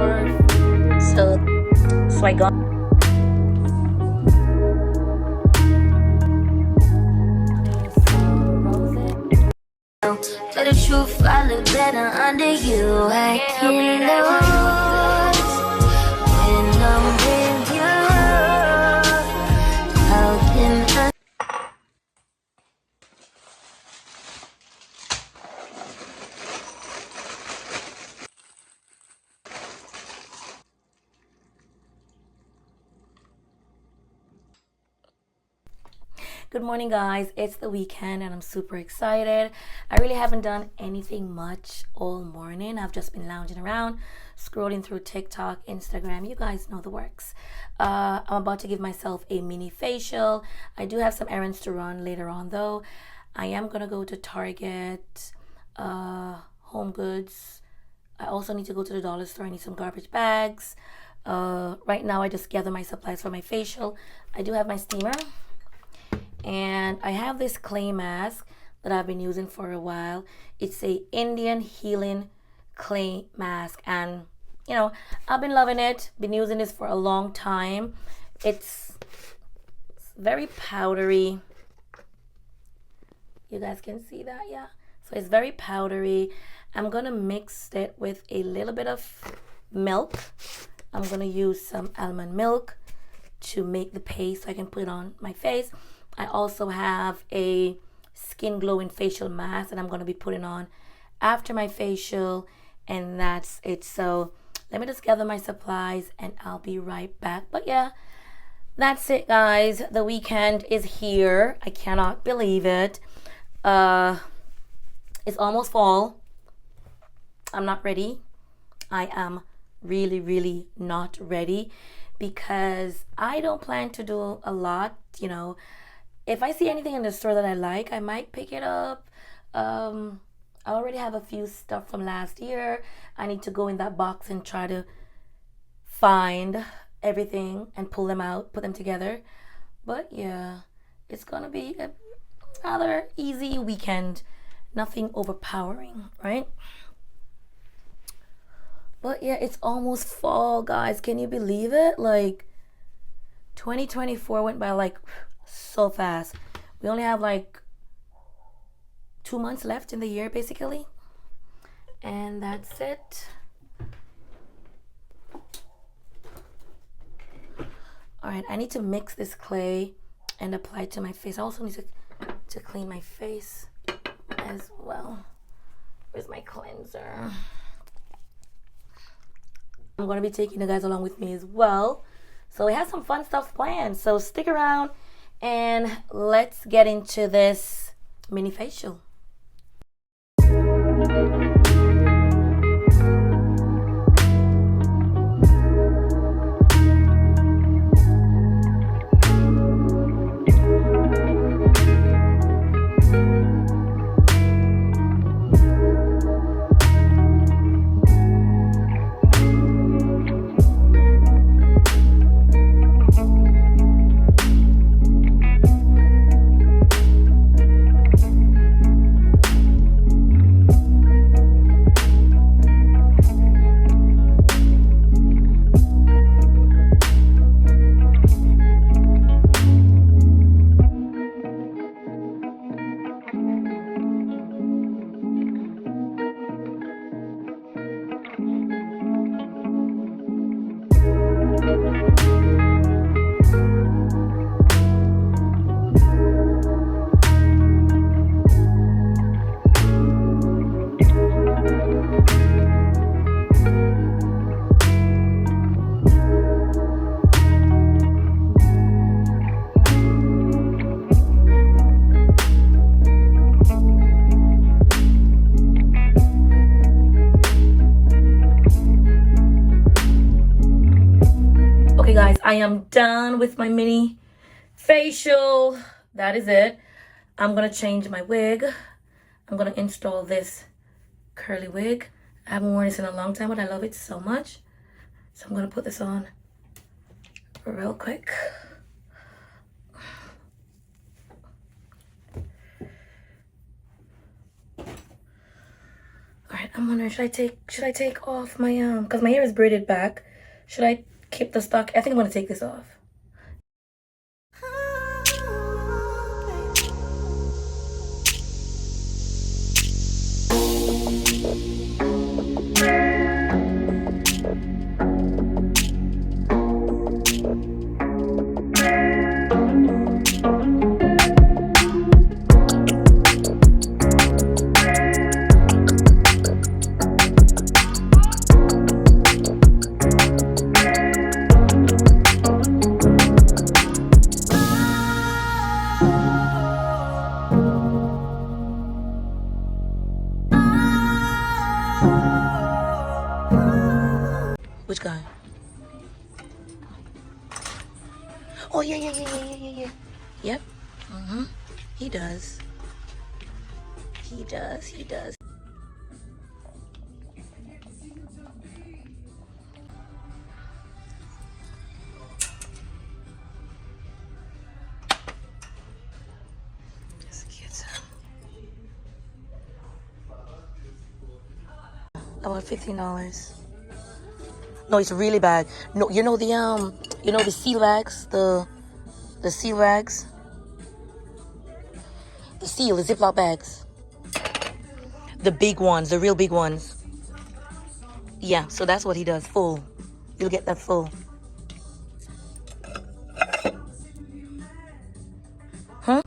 So I got but the truth, I look better under you. I can't lose when I'm with you. How can I? Good morning, guys. It's the weekend and I'm super excited. I really haven't done anything much all morning. I've just been lounging around, scrolling through TikTok, Instagram. You guys know the works. I'm about to give myself a mini facial. I do have some errands to run later on, though. I am gonna go to Target, Home Goods. I also need to go to the dollar store. I need some garbage bags. Right now, I just gather my supplies for my facial. I do have my steamer. And I have this clay mask that I've been using for a while. It's a Indian healing clay mask, and you know, I've been loving it. Been using this for a long time. It's very powdery. You guys can see that, yeah? So it's very powdery. I'm gonna mix it with a little bit of milk. I'm gonna use some almond milk to make the paste so I can put it on my face. I also have a skin glowing facial mask that I'm going to be putting on after my facial, and that's it. So let me just gather my supplies and I'll be right back. But yeah, that's it, guys. The weekend is here. I cannot believe it. It's almost fall. I'm not ready. I am really not ready because I don't plan to do a lot, you know. If I see anything in the store that I like, I might pick it up. I already have a few stuff from last year. I need to go in that box and try to find everything and pull them out, put them together. But yeah, it's gonna be a rather easy weekend. Nothing overpowering, right? But yeah, it's almost fall, guys. Can you believe it? Like 2024 went by like so fast. We only have like 2 months left in the year, basically, and that's it. All right, I need to mix this clay and apply it to my face. I also need to clean my face as well. Where's my cleanser? I'm going to be taking you guys along with me as well, so we have some fun stuff planned, so stick around and let's get into this mini facial. Okay, guys, I am done with my mini facial. That is it. I'm gonna change my wig. I'm gonna install this curly wig. I haven't worn this in a long time, but I love it so much. So I'm gonna put this on real quick. All right, I'm wondering, should I take off my because my hair is braided back. Should I keep the stock? I think I'm gonna take this off. Which guy? Oh, yeah. Yep. He does. He does. Just cute. About $15. No, it's really bad. No, you know the seal bags, the seal bags, the Ziploc bags, the big ones, the real big ones. Yeah, so that's what he does. Full. You'll get that full. Huh?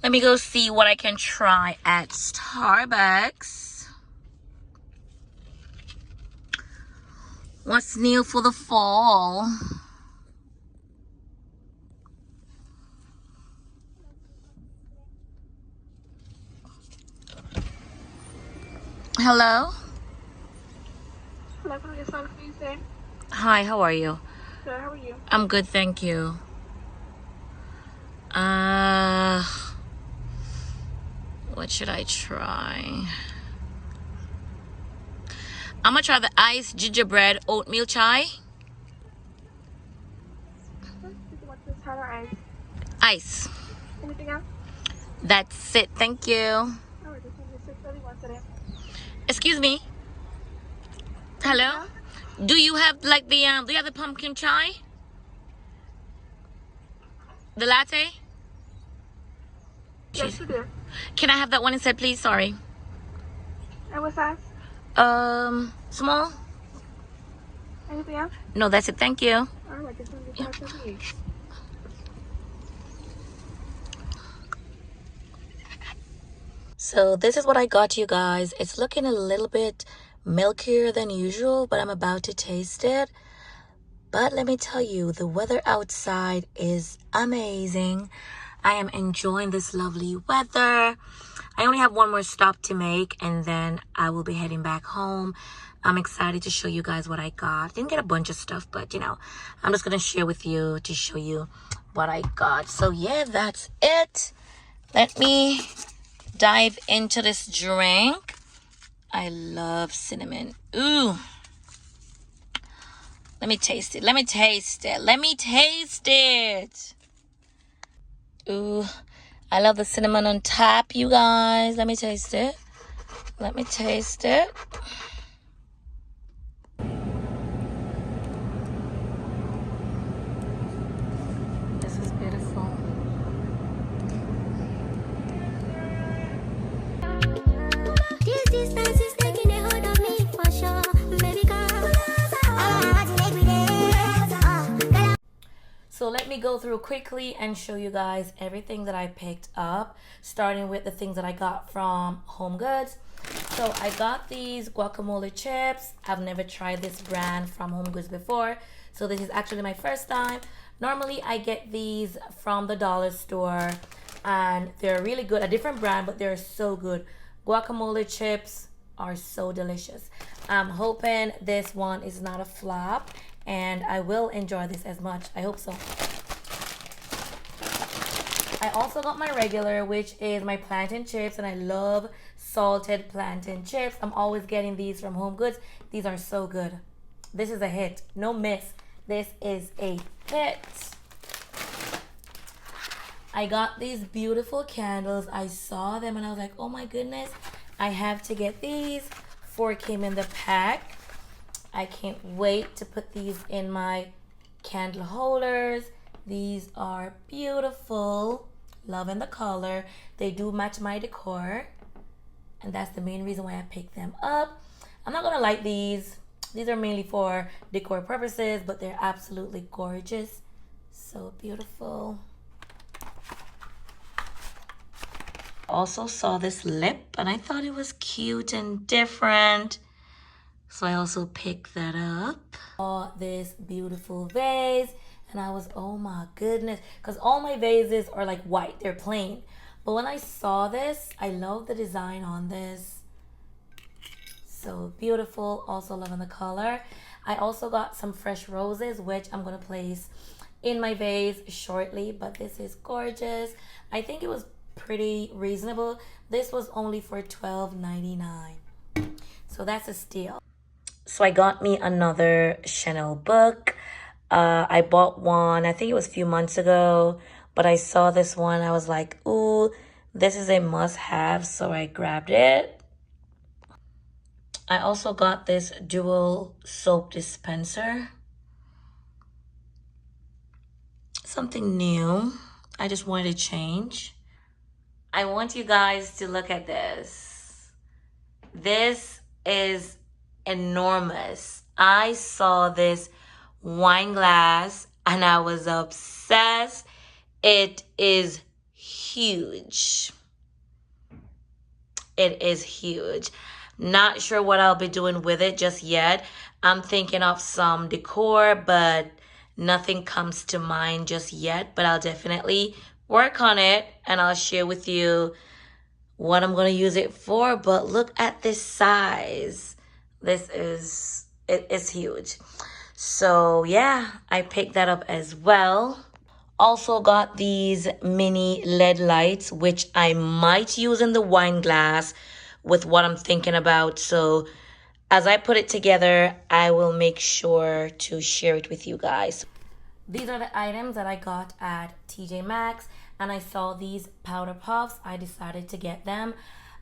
Let me go see what I can try at Starbucks. What's new for the fall? Hello? Hello, can I get started for you today? Hi, how are you? Good, how are you? I'm good, thank you. What should I try? I'm gonna try the iced gingerbread oatmeal chai. Did you want this hot or ice? Ice. Anything else? That's it, thank you. Alright, this one is $6.31 today. Excuse me. Hello? Do you have like the do you have the pumpkin chai? The latte? Yes, you do. Can I have that one instead, please? Sorry. And what size? Small? Anything else? No, that's it. Thank you. Alright, this one is $5.78. So this is what I got you guys. It's looking a little bit milkier than usual, but I'm about to taste it. But let me tell you, the weather outside is amazing. I am enjoying this lovely weather. I only have one more stop to make and then I will be heading back home. I'm excited to show you guys what I got. Didn't get a bunch of stuff, but you know, I'm just gonna share with you to show you what I got. So yeah, that's it. Let me dive into this drink. I love cinnamon. Ooh. Let me taste it. Let me taste it. Let me taste it. Ooh. I love the cinnamon on top, you guys. Let me taste it. Let me taste it. This is beautiful. This distance is taking a hold of me for sure. Baby girl, I want to make me there. So let me go through quickly and show you guys everything that I picked up, starting with the things that I got from Home Goods. So I got these guacamole chips. I've never tried this brand from Home Goods before, so this is actually my first time. Normally I get these from the dollar store and they're really good, a different brand, but they're so good. Guacamole chips are so delicious. I'm hoping this one is not a flop and I will enjoy this as much. I hope so. I also got my regular, which is my plantain chips, and I love salted plantain chips. I'm always getting these from Home Goods. These are so good. This is a hit. No miss. This is a hit. I got these beautiful candles. I saw them and I was like, oh my goodness, I have to get these. 4 came in the pack. I can't wait to put these in my candle holders. These are beautiful. Loving the color. They do match my decor. And that's the main reason why I picked them up. I'm not gonna light these. These are mainly for decor purposes, but they're absolutely gorgeous. So beautiful. Also saw this lip and I thought it was cute and different. So I also picked that up. Saw this beautiful vase and I was, oh my goodness, because all my vases are like white, they're plain. But when I saw this, I love the design on this. So beautiful, also loving the color. I also got some fresh roses, which I'm gonna place in my vase shortly, but this is gorgeous. I think it was pretty reasonable. This was only for $12.99. So that's a steal. So I got me another Chanel book. I bought one, I think it was a few months ago, but I saw this one. I was like, ooh, this is a must-have, so I grabbed it. I also got this dual soap dispenser. Something new. I just wanted to change. I want you guys to look at this. This is enormous. I saw this wine glass and I was obsessed. It is huge. It is huge. Not sure what I'll be doing with it just yet. I'm thinking of some decor, but nothing comes to mind just yet. But I'll definitely work on it and I'll share with you what I'm going to use it for. But look at this size. This is, it is huge. So yeah, I picked that up as well. Also got these mini LED lights, which I might use in the wine glass with what I'm thinking about. So as I put it together, I will make sure to share it with you guys. These are the items that I got at TJ Maxx, and I saw these powder puffs. I decided to get them.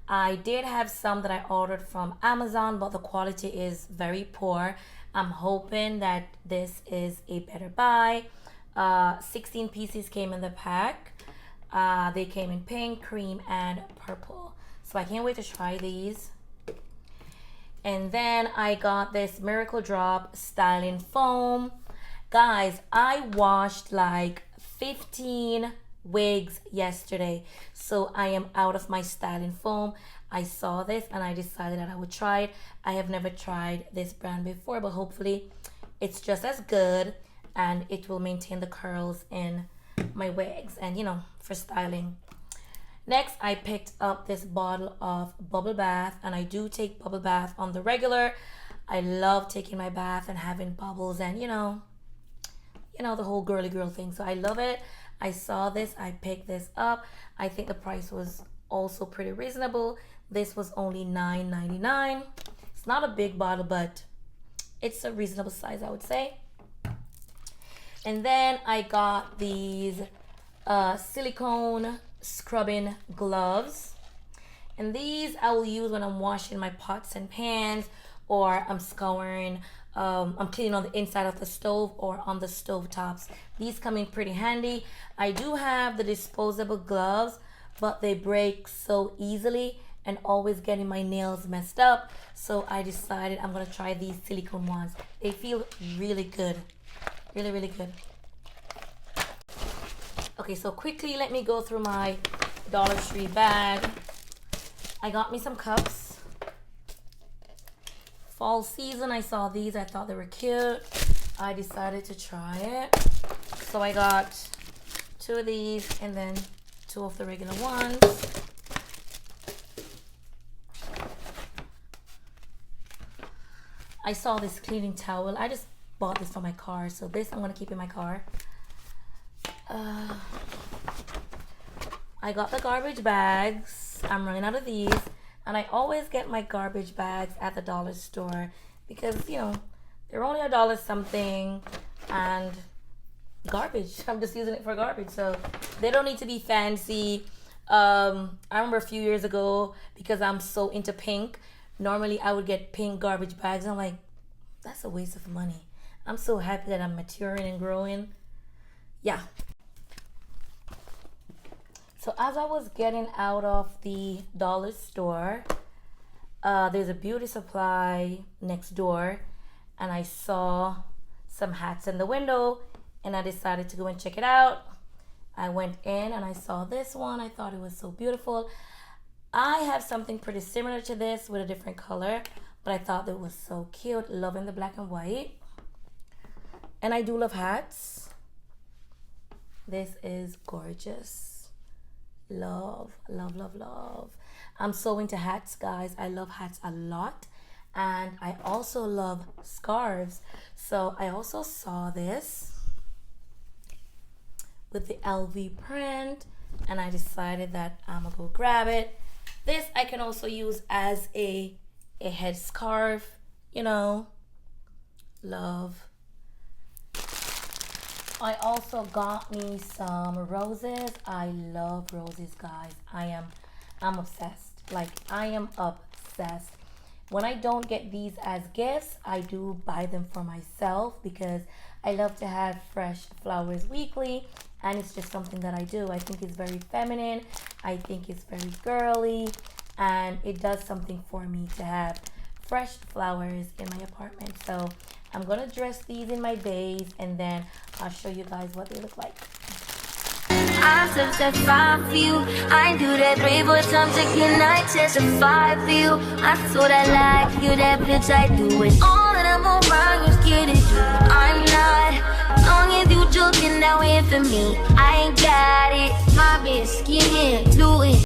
I did have some that I ordered from Amazon, but the quality is very poor. I'm hoping that this is a better buy. 16 pieces came in the pack. They came in pink, cream, and purple. So I can't wait to try these. And then I got this Miracle Drop styling foam. Guys, I washed like 15 wigs yesterday, so I am out of my styling foam. I saw this and I decided that I would try it. I have never tried this brand before, but hopefully it's just as good and it will maintain the curls in my wigs and, you know, for styling. Next, I picked up this bottle of bubble bath, and I do take bubble bath on the regular. I love taking my bath and having bubbles and, you know, the whole girly girl thing. So I love it. I saw this, I picked this up. I think the price was also pretty reasonable. This was only $9.99. It's not a big bottle, but it's a reasonable size, I would say. And then I got these silicone scrubbing gloves. And these I will use when I'm washing my pots and pans, or I'm scouring, I'm cleaning on the inside of the stove or on the stove tops. These come in pretty handy. I do have the disposable gloves, but they break so easily and always getting my nails messed up. So I decided I'm gonna try these silicone ones. They feel really good, really, really good. Okay, so quickly let me go through my Dollar Tree bag. I got me some cups. Fall season, I saw these, I thought they were cute. I decided to try it. So I got 2 of these and then 2 of the regular ones. I saw this cleaning towel. I just bought this for my car, so this I'm gonna keep in my car. I got the garbage bags. I'm running out of these, and I always get my garbage bags at the dollar store because, you know, they're only $1 something, and garbage, I'm just using it for garbage, so they don't need to be fancy. I remember a few years ago, because I'm so into pink, normally I would get pink garbage bags, and I'm like, that's a waste of money. I'm so happy that I'm maturing and growing. Yeah. So as I was getting out of the dollar store, there's a beauty supply next door, and I saw some hats in the window, and I decided to go and check it out. I went in and I saw this one. I thought it was so beautiful. I have something pretty similar to this with a different color, but I thought it was so cute, loving the black and white. And I do love hats. This is gorgeous. Love, love, love, love. I'm so into hats, guys. I love hats a lot. And I also love scarves. So I also saw this with the LV print, and I decided that I'm gonna go grab it. This I can also use as a head scarf, you know. Love. I also got me some roses. I love roses, guys. I'm obsessed. Like, I am obsessed. When I don't get these as gifts, I do buy them for myself because I love to have fresh flowers weekly, and it's just something that I do. I think it's very feminine. I think it's very girly, and it does something for me to have fresh flowers in my apartment. So I'm gonna dress these in my vase, and then I'll show you guys what they look like. I testify for you. I do that 3-4 times again. I testify for you. I told I like you, that bitch. I do it all, and I'm around. You scared of you. I'm not. Long as you joking, now in for me. I ain't got it. My bitch, skin, do it.